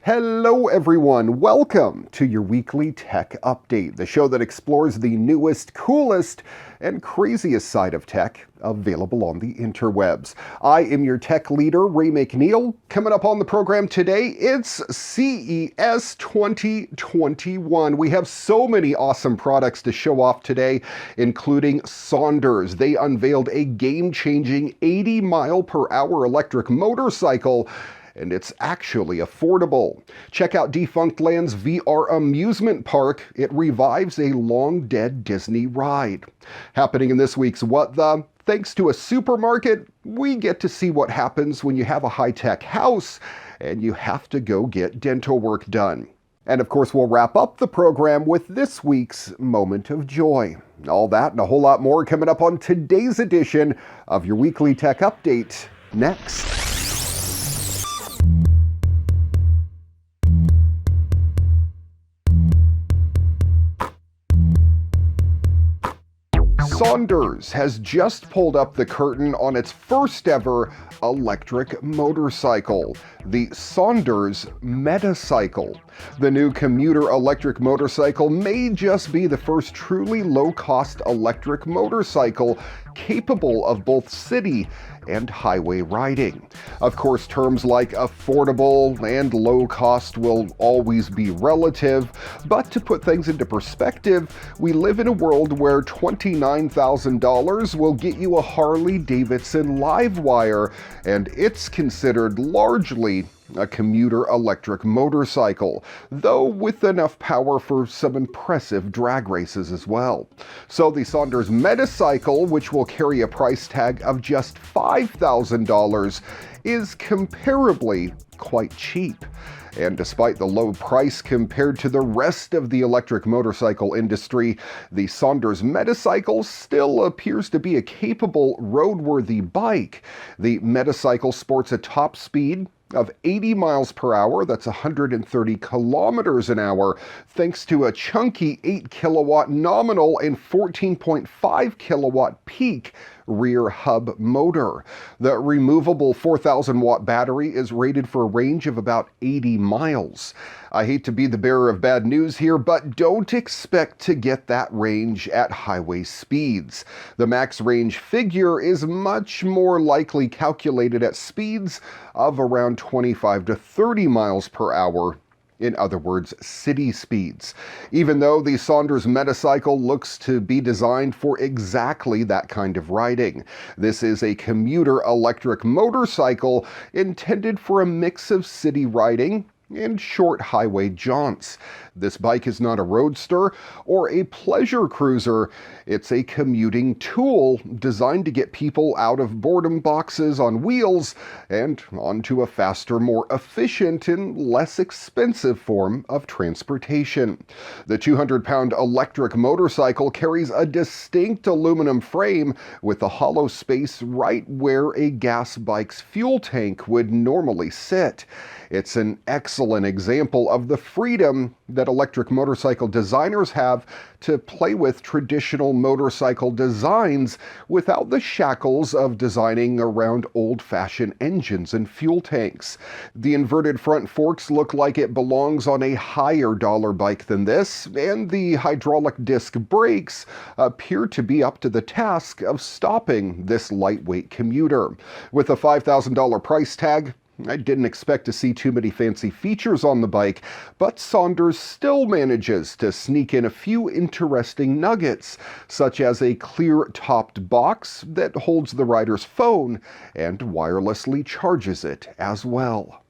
Hello everyone, welcome to your weekly tech update, the show that explores the newest, coolest, and craziest side of tech available on the interwebs. I am your tech leader, Ray McNeil. Coming up on the program today, it's CES 2021. We have so many awesome products to show off today, including Saunders. They unveiled a game-changing 80-mile-per-hour electric motorcycle, and it's actually affordable. Check out Defunctland's VR amusement park. It revives a long-dead Disney ride. Happening in this week's What The? Thanks to a supermarket, we get to see what happens when you have a high-tech house and you have to go get dental work done. And of course, we'll wrap up the program with this week's Moment of Joy. All that and a whole lot more coming up on today's edition of your weekly tech update next. Sondors has just pulled up the curtain on its first ever electric motorcycle, the Saunders Metacycle. The new commuter electric motorcycle may just be the first truly low-cost electric motorcycle capable of both city and highway riding. Of course, terms like affordable and low cost will always be relative, but to put things into perspective, we live in a world where $29,000 will get you a Harley-Davidson Livewire, and it's considered largely a commuter electric motorcycle, though with enough power for some impressive drag races as well. So the Saunders Metacycle, which will carry a price tag of just $5,000, is comparably quite cheap. And despite the low price compared to the rest of the electric motorcycle industry, the Saunders Metacycle still appears to be a capable roadworthy bike. The Metacycle sports a top speed of 80 miles per hour, that's 130 kilometers an hour, thanks to a chunky 8 kilowatt nominal and 14.5 kilowatt peak rear hub motor. The removable 4,000 watt battery is rated for a range of about 80 miles. I hate to be the bearer of bad news here, but don't expect to get that range at highway speeds. The max range figure is much more likely calculated at speeds of around 25 to 30 miles per hour. In other words, city speeds. Even though the Saunders Metacycle looks to be designed for exactly that kind of riding. This is a commuter electric motorcycle intended for a mix of city riding and short highway jaunts. This bike is not a roadster or a pleasure cruiser. It's a commuting tool designed to get people out of boredom boxes on wheels and onto a faster, more efficient, and less expensive form of transportation. The 200-pound electric motorcycle carries a distinct aluminum frame with a hollow space right where a gas bike's fuel tank would normally sit. It's an excellent example of the freedom that electric motorcycle designers have to play with traditional motorcycle designs without the shackles of designing around old-fashioned engines and fuel tanks. The inverted front forks look like it belongs on a higher dollar bike than this, and the hydraulic disc brakes appear to be up to the task of stopping this lightweight commuter. With a $5,000 price tag, I didn't expect to see too many fancy features on the bike, but Saunders still manages to sneak in a few interesting nuggets, such as a clear-topped box that holds the rider's phone and wirelessly charges it as well.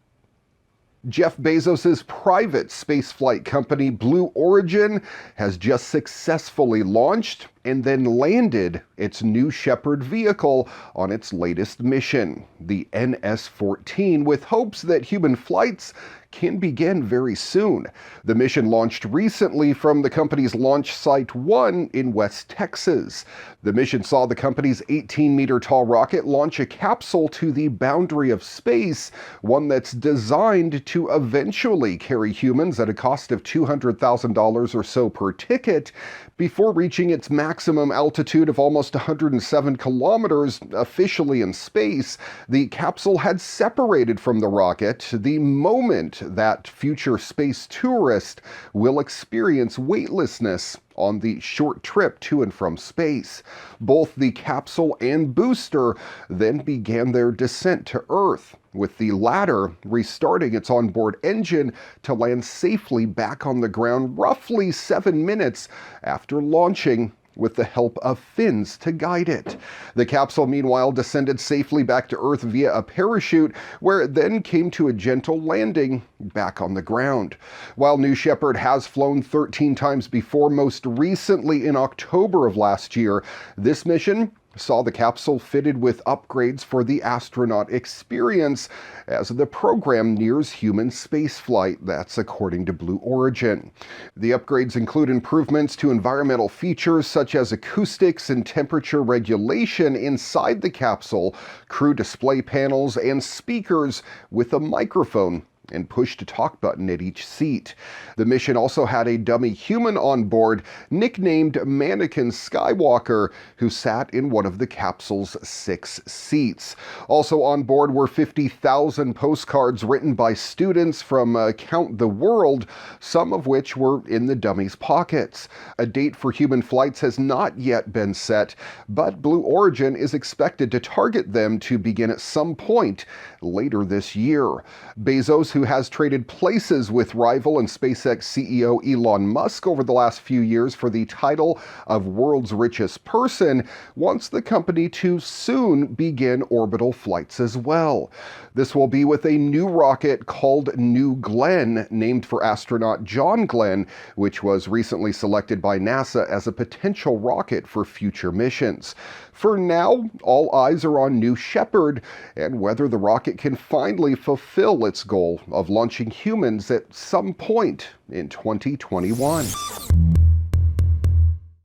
Jeff Bezos' private spaceflight company Blue Origin has just successfully launched and then landed its new Shepard vehicle on its latest mission, the NS-14, with hopes that human flights can begin very soon. The mission launched recently from the company's launch site 1 in West Texas. The mission saw the company's 18-meter tall rocket launch a capsule to the boundary of space, one that's designed to eventually carry humans at a cost of $200,000 or so per ticket before reaching its max maximum altitude of almost 107 kilometers officially in space, the capsule had separated from the rocket the moment that future space tourist will experience weightlessness on the short trip to and from space. Both the capsule and booster then began their descent to Earth, with the latter restarting its onboard engine to land safely back on the ground roughly 7 minutes after launching, with the help of fins to guide it. The capsule, meanwhile, descended safely back to Earth via a parachute, where it then came to a gentle landing back on the ground. While New Shepard has flown 13 times before, most recently in October of last year, this mission saw the capsule fitted with upgrades for the astronaut experience as the program nears human spaceflight. That's according to Blue Origin. The upgrades include improvements to environmental features such as acoustics and temperature regulation inside the capsule, crew display panels, and speakers with a microphone and push-to-talk button at each seat. The mission also had a dummy human on board, nicknamed Mannequin Skywalker, who sat in one of the capsule's 6 seats. Also on board were 50,000 postcards written by students from Count the World, some of which were in the dummy's pockets. A date for human flights has not yet been set, but Blue Origin is expected to target them to begin at some point later this year. Bezos, who has traded places with rival and SpaceX CEO Elon Musk over the last few years for the title of world's richest person, wants the company to soon begin orbital flights as well. This will be with a new rocket called New Glenn, named for astronaut John Glenn, which was recently selected by NASA as a potential rocket for future missions. For now, all eyes are on New Shepard and whether the rocket can finally fulfill its goal of launching humans at some point in 2021.